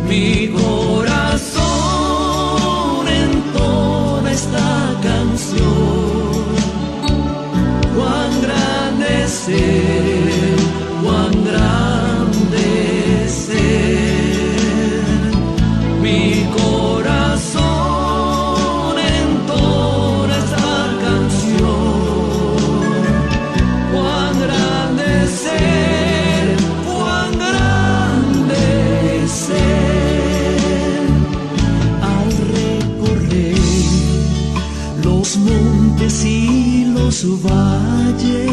mi corazón entona esta canción. Cuán grande es Él, cuán grande es Él. Mi corazón entona esta canción. Cuán grande es Él, cuán grande es Él. Al recorrer los montes y los valles,